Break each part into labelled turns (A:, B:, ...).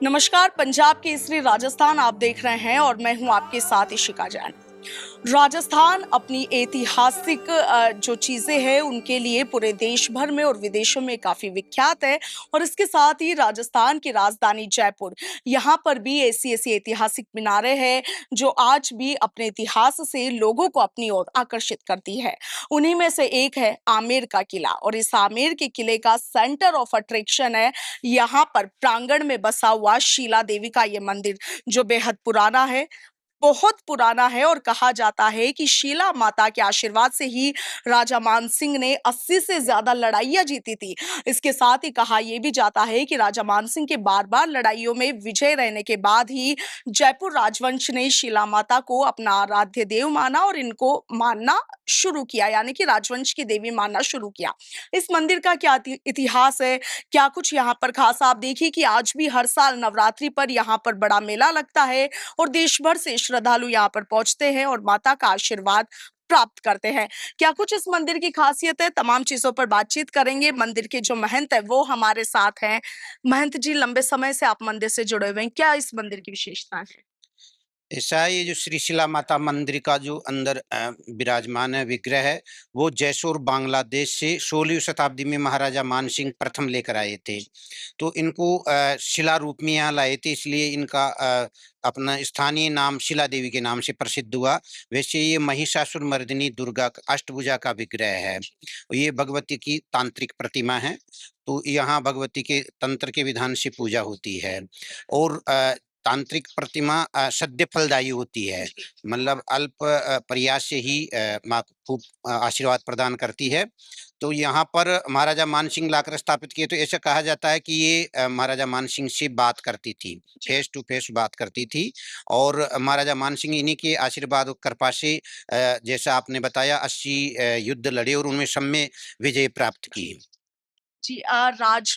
A: नमस्कार, पंजाब केसरी राजस्थान आप देख रहे हैं और मैं हूं आपके साथ इशिका जैन। राजस्थान अपनी ऐतिहासिक जो चीजें हैं उनके लिए पूरे देश भर में और विदेशों में काफी विख्यात है। और इसके साथ ही राजस्थान की राजधानी जयपुर, यहाँ पर भी ऐसी ऐसी ऐतिहासिक मीनारें हैं जो आज भी अपने इतिहास से लोगों को अपनी ओर आकर्षित करती है। उन्हीं में से एक है आमेर का किला, और इस आमेर के किले का सेंटर ऑफ अट्रैक्शन है यहाँ पर प्रांगण में बसा हुआ शीला देवी का ये मंदिर, जो बेहद पुराना है, बहुत पुराना है। और कहा जाता है कि शीला माता के आशीर्वाद से ही राजा मानसिंह ने 80 से ज्यादा लड़ाइयां जीती थी। इसके साथ ही कहा यह भी जाता है कि राजा मानसिंह के बार बार लड़ाइयों में विजय रहने के बाद ही जयपुर राजवंश ने शीला माता को अपना आराध्य देव माना और इनको मानना शुरू किया, यानी कि राजवंश की देवी मानना शुरू किया। इस मंदिर का क्या इतिहास है, क्या कुछ यहाँ पर खास, आप देखिए कि आज भी हर साल नवरात्रि पर यहाँ पर बड़ा मेला लगता है और देश भर से श्रद्धालु यहाँ पर पहुंचते हैं और माता का आशीर्वाद प्राप्त करते हैं। क्या कुछ इस मंदिर की खासियत है, तमाम चीजों पर बातचीत करेंगे। मंदिर के जो महंत है वो हमारे साथ हैं। महंत जी, लंबे समय से आप मंदिर से जुड़े हुए हैं, क्या इस मंदिर की विशेषता है?
B: ऐसा है, ये जो श्री शिला माता मंदिर का जो अंदर विराजमान है विग्रह है, वो जैसोर बांग्लादेश से 16वीं शताब्दी में महाराजा मानसिंह प्रथम लेकर आए थे। तो इनको शिला रूप में यहाँ लाए थे, इसलिए इनका अपना स्थानीय नाम शिला देवी के नाम से प्रसिद्ध हुआ। वैसे ये महिषासुर मर्दिनी दुर्गा अष्टभुजा का विग्रह है। ये भगवती की तांत्रिक प्रतिमा है। तो यहाँ भगवती के तंत्र के विधान से पूजा होती है। और तांत्रिक प्रतिमा सद्य फलदायी होती है, मतलब अल्प प्रयास से ही माँ खूब आशीर्वाद प्रदान करती है। तो यहाँ पर महाराजा मानसिंह लाकर स्थापित किए, तो ऐसा कहा जाता है कि ये महाराजा मानसिंह से बात करती थी, फेस टू फेस बात करती थी। और महाराजा मानसिंह इन्हीं के आशीर्वाद और कृपा से जैसा आपने बताया 80 युद्ध लड़े और उनमें सब में विजय प्राप्त की।
A: जी,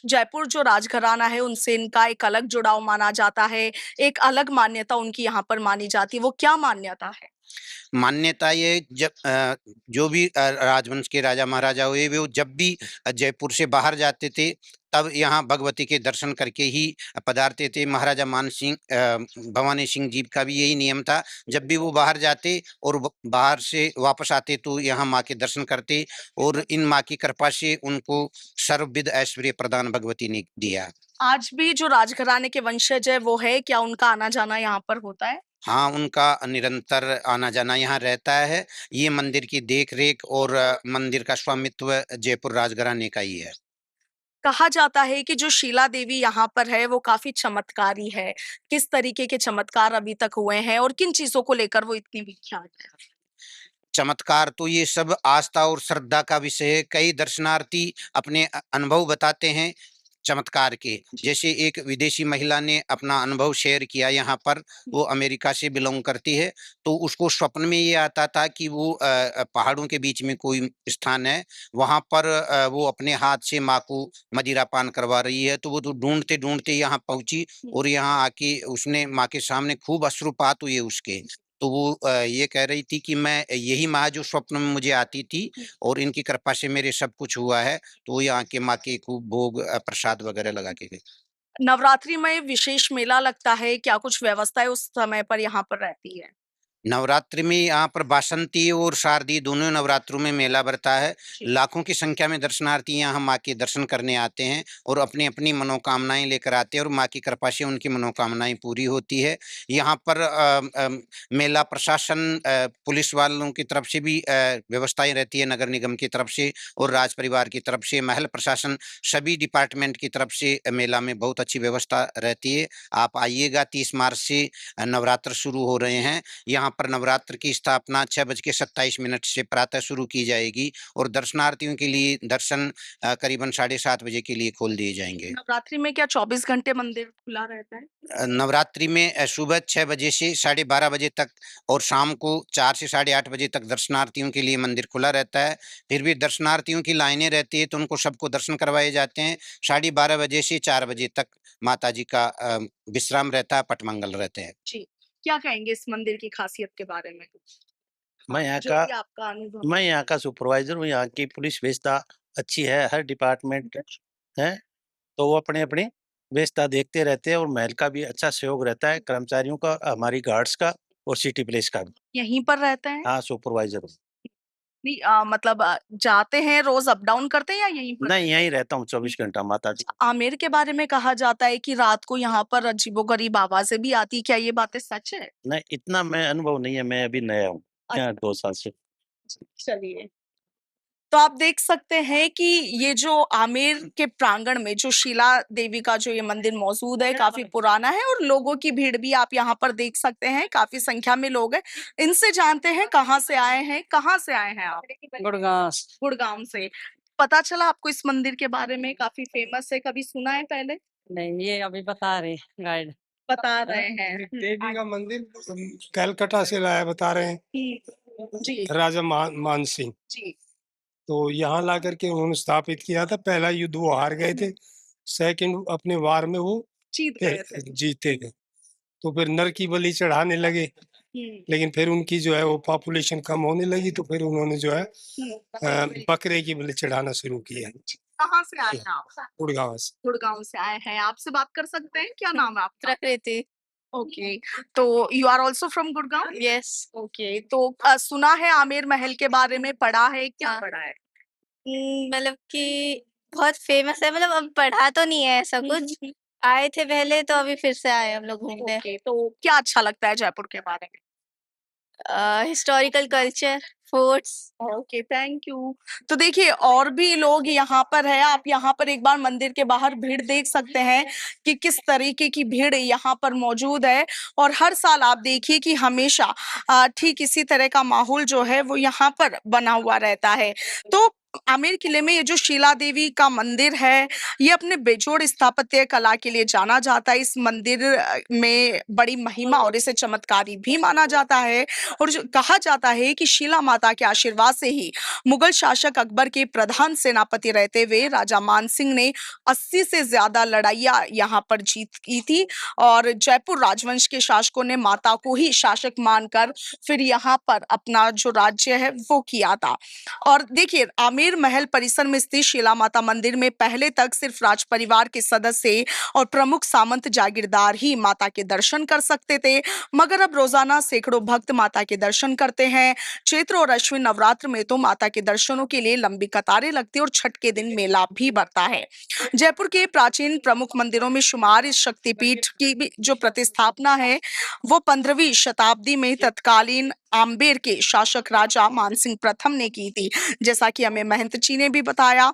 A: जयपुर जो राजघराना है उनसे इनका एक अलग जुड़ाव माना जाता है, एक अलग मान्यता उनकी यहाँ पर मानी जाती है, वो क्या मान्यता है?
B: मान्यता ये, जब जो भी राजवंश के राजा महाराजा हुए, वो जब भी जयपुर से बाहर जाते थे तब यहाँ भगवती के दर्शन करके ही पधारते थे। महाराजा मान सिंह भवानी सिंह जी का भी यही नियम था, जब भी वो बाहर जाते और बाहर से वापस आते तो यहाँ माँ के दर्शन करते, और इन माँ की कृपा से उनको सर्वविध ऐश्वर्य प्रदान भगवती ने दिया।
A: आज भी जो राजघराने के वंशज है वो है, क्या उनका आना जाना यहाँ पर होता है?
B: हाँ, उनका निरंतर आना-जाना यहाँ रहता है। ये मंदिर की देख-रेख और मंदिर का स्वामित्व जयपुर राजघराने का ही है।
A: कहा जाता है कि जो शीला देवी यहाँ पर है वो काफी चमत्कारी है। किस तरीके के चमत्कार अभी तक हुए हैं और किन चीजों को लेकर वो इतनी विख्यात है?
B: चमत्कार तो ये सब आस्था और श्रद्धा का विषय है। कई दर्शनार्थी अपने अनुभव बताते हैं चमत्कार के। जैसे एक विदेशी महिला ने अपना अनुभव शेयर किया यहाँ पर, वो अमेरिका से बिलॉन्ग करती है। तो उसको स्वप्न में ये आता था कि वो पहाड़ों के बीच में कोई स्थान है, वहाँ पर वो अपने हाथ से माँ को मदिरा पान करवा रही है। तो वो तो ढूँढते-ढूँढते यहाँ पहुँची और यहाँ आके उसने माँ के सामने खूब अश्रुपात हुए उसके। तो वो ये कह रही थी कि मैं यही माँ जो स्वप्न में मुझे आती थी और इनकी कृपा से मेरे सब कुछ हुआ है। तो यहाँ के माँ के खूब भोग प्रसाद वगैरह लगा के गए।
A: नवरात्रि में विशेष मेला लगता है, क्या कुछ व्यवस्थाएं उस समय पर यहाँ पर रहती है?
B: नवरात्रि में यहाँ पर बासंती और शारदीय दोनों नवरात्रों में मेला भरता है।
A: जी।
B: लाखों की संख्या में दर्शनार्थी यहाँ माँ के दर्शन करने आते हैं और अपनी अपनी मनोकामनाएं लेकर आते हैं और माँ की कृपा से उनकी मनोकामनाएं पूरी होती है। यहाँ पर मेला प्रशासन, पुलिस वालों की तरफ से भी व्यवस्थाएं रहती है, नगर निगम की तरफ से और राज परिवार की तरफ से, महल प्रशासन, सभी डिपार्टमेंट की तरफ से मेला में बहुत अच्छी व्यवस्था रहती है। आप आइएगा, 30 मार्च से नवरात्र शुरू हो रहे हैं। यहाँ पर नवरात्र की स्थापना 6:27 से प्रातः शुरू की जाएगी और दर्शनार्थियों के लिए दर्शन करीबन 7:30 बजे के लिए खोल दिए जाएंगे।
A: नवरात्रि में क्या 24 घंटे मंदिर खुला रहता है?
B: नवरात्रि में सुबह 6 बजे से 12:30 बजे तक और शाम को 4 से 8:30 बजे तक दर्शनार्थियों के लिए मंदिर खुला रहता है। फिर भी दर्शनार्थियों की लाइनें रहती है तो उनको सबको दर्शन करवाए जाते हैं। 12:30 बजे से 4 बजे तक माता जी का विश्राम रहता है, पटमंगल रहते हैं।
A: जी। क्या कहेंगे इस मंदिर की खासियत के बारे में?
C: मैं यहाँ
A: जो
C: का
A: भी आपका अनुभव।
C: मैं यहाँ का सुपरवाइजर हूँ। यहाँ की पुलिस व्यवस्था अच्छी है, हर डिपार्टमेंट है, तो वो अपनी व्यवस्था देखते रहते हैं और महल का भी अच्छा सहयोग रहता है, कर्मचारियों का, हमारी गार्ड्स का और सिटी पुलिस का भी।
A: यहीं पर रहते हैं?
C: हाँ, सुपरवाइजर हूँ।
A: नहीं, मतलब जाते हैं, रोज अप डाउन करते हैं या यहीं पर?
C: नहीं, यहीं रहता हूँ 24 घंटा माता जी।
A: आमेर के बारे में कहा जाता है कि रात को यहाँ पर अजीबोगरीब आवाजें भी आती, क्या ये बातें सच है?
C: नहीं, इतना मैं अनुभव नहीं है, मैं अभी नया हूँ यहाँ 2 साल से।
A: चलिए, तो आप देख सकते हैं कि ये जो आमेर के प्रांगण में जो शीला देवी का जो ये मंदिर मौजूद है, काफी पुराना है और लोगों की भीड़ भी आप यहाँ पर देख सकते हैं, काफी संख्या में लोग हैं। इनसे जानते हैं कहाँ से आए हैं, कहाँ से आए हैं आप?
D: गुड़गांव।
A: गुड़गांव से। पता चला आपको इस मंदिर के बारे में, काफी फेमस है, कभी सुना है पहले?
D: नहीं, ये अभी बता रहे गाइड।
A: बता रहे हैं।
E: देवी का मंदिर कलकत्ता से लाया बता रहे हैं
A: जी
E: राजा मान सिंह।
A: जी।
E: तो यहाँ ला करके उन्होंने स्थापित किया था। पहला युद्ध वो हार गए थे, सेकंड अपने वार में वो
A: जीत
E: फिर
A: गए थे।
E: जीते थे। तो फिर नर की बलि चढ़ाने लगे, लेकिन फिर उनकी जो है वो पॉपुलेशन कम होने लगी, तो फिर उन्होंने जो है बकरे की बलि चढ़ाना शुरू किया।
A: कहाँ से आए हैं आप?
E: गुड़गांव से।
A: गुड़गांव से आए हैं। आपसे बात कर सकते हैं? क्या नाम है आपका?
F: प्रकृति।
A: ओके, तो you are also from Gurgaon?
F: Yes.
A: Okay, तो सुना है आमेर महल के बारे में, पढ़ा है, क्या
F: हाँ।
A: पढ़ा है?
F: मतलब कि बहुत फेमस है, मतलब अब पढ़ा तो नहीं है ऐसा कुछ। आए थे पहले, तो अभी फिर से आए हम लोग घूमने।
A: ओके, तो क्या अच्छा लगता है जयपुर के बारे में?
F: Historical culture, forts.
A: Okay, thank you. तो देखिए, और भी लोग यहाँ पर है। आप यहाँ पर एक बार मंदिर के बाहर भीड़ देख सकते हैं कि किस तरीके की भीड़ यहाँ पर मौजूद है और हर साल आप देखिए कि हमेशा ठीक इसी तरह का माहौल जो है वो यहाँ पर बना हुआ रहता है। तो आमेर किले में ये जो शीला देवी का मंदिर है, ये अपने बेजोड़ स्थापत्य कला के लिए जाना जाता है। इस मंदिर में बड़ी महिमा और इसे चमत्कारी भी माना जाता है और जो कहा जाता है कि शीला माता के आशीर्वाद से ही मुगल शासक अकबर के प्रधान सेनापति रहते हुए राजा मान सिंह ने 80 से ज्यादा लड़ाइयां यहाँ पर जीत की थी और जयपुर राजवंश के शासकों ने माता को ही शासक मानकर फिर यहाँ पर अपना जो राज्य है वो किया था। और देखिए, आमेर महल परिसर में स्थित शीला माता मंदिर में पहले तक सिर्फ राज परिवार के सदस्य और प्रमुख सामंत जागीरदार ही माता के दर्शन कर सकते थे, मगर अब रोजाना सैकड़ों भक्त माता के दर्शन करते हैं। चैत्र और अश्विन नवरात्र में तो माता के दर्शनों के लिए लंबी कतारें लगती है और छठ के दिन मेला भी बढ़ता है। जयपुर के प्राचीन प्रमुख मंदिरों में शुमार इस शक्तिपीठ की भी जो प्रतिस्थापना है वो 15वीं शताब्दी में तत्कालीन आम्बेर के शासक राजा मानसिंह प्रथम ने की थी, जैसा कि हमें महंत जी ने भी बताया।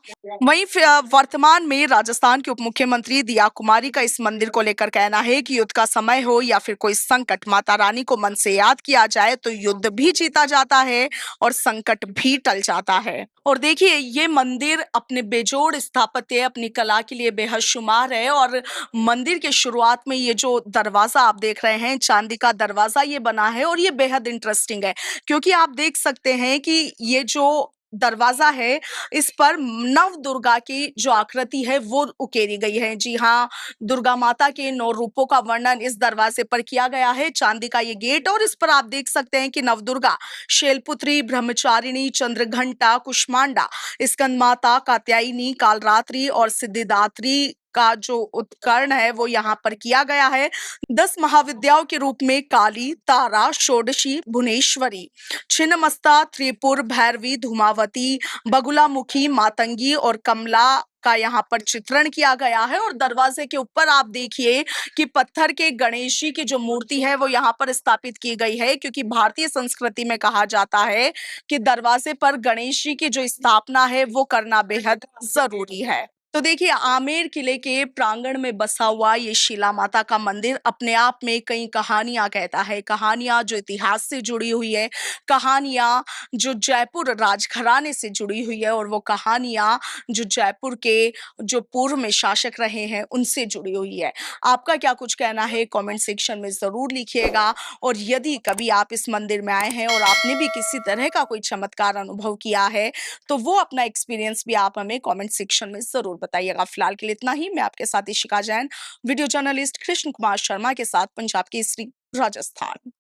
A: वहीं वर्तमान में राजस्थान के उप मुख्यमंत्री दिया कुमारी का इस मंदिर को लेकर कहना है कि युद्ध का समय हो या फिर कोई संकट, माता रानी को मन से याद किया जाए तो युद्ध भी जीता जाता है और संकट भी टल जाता है। और देखिए, ये मंदिर अपने बेजोड़ स्थापत्य, अपनी कला के लिए बेहद शुमार है और मंदिर के शुरुआत में ये जो दरवाजा आप देख रहे हैं, चांदी का दरवाजा ये बना है और ये बेहद इंटरेस्टिंग है क्योंकि आप देख सकते हैं कि ये जो दरवाजा है इस पर नव दुर्गा की जो आकृति है वो उकेरी गई है। जी हाँ, दुर्गा माता के 9 रूपों का वर्णन इस दरवाजे पर किया गया है। चांदी का ये गेट और इस पर आप देख सकते हैं कि नवदुर्गा, शैलपुत्री, ब्रह्मचारिणी, चंद्रघंटा, कुष्मांडा, स्कंद माता, कात्यायनी, कालरात्रि और सिद्धिदात्री का जो उत्कर्ण है वो यहाँ पर किया गया है। 10 महाविद्याओं के रूप में काली, तारा, षोडशी, भुवनेश्वरी, छिन्नमस्ता, त्रिपुर, भैरवी, धूमावती, बगुलामुखी, मातंगी और कमला का यहाँ पर चित्रण किया गया है। और दरवाजे के ऊपर आप देखिए कि पत्थर के गणेश जी की जो मूर्ति है वो यहाँ पर स्थापित की गई है, क्योंकि भारतीय संस्कृति में कहा जाता है कि दरवाजे पर गणेश जी की जो स्थापना है वो करना बेहद जरूरी है। तो देखिए, आमेर किले के प्रांगण में बसा हुआ ये शिला माता का मंदिर अपने आप में कई कहानियां कहता है, कहानियां जो इतिहास से जुड़ी हुई है, कहानियां जो जयपुर राजघराने से जुड़ी हुई है, और वो कहानियां जो जयपुर के जो पूर्व में शासक रहे हैं उनसे जुड़ी हुई है। आपका क्या कुछ कहना है कमेंट सेक्शन में जरूर लिखिएगा। और यदि कभी आप इस मंदिर में आए हैं और आपने भी किसी तरह का कोई चमत्कार अनुभव किया है तो वो अपना एक्सपीरियंस भी आप हमें कमेंट सेक्शन में जरूर बताइएगा। फिलहाल के लिए इतना ही। मैं आपके साथ इशिका जैन, वीडियो जर्नलिस्ट कृष्ण कुमार शर्मा के साथ, पंजाब केसरी, राजस्थान।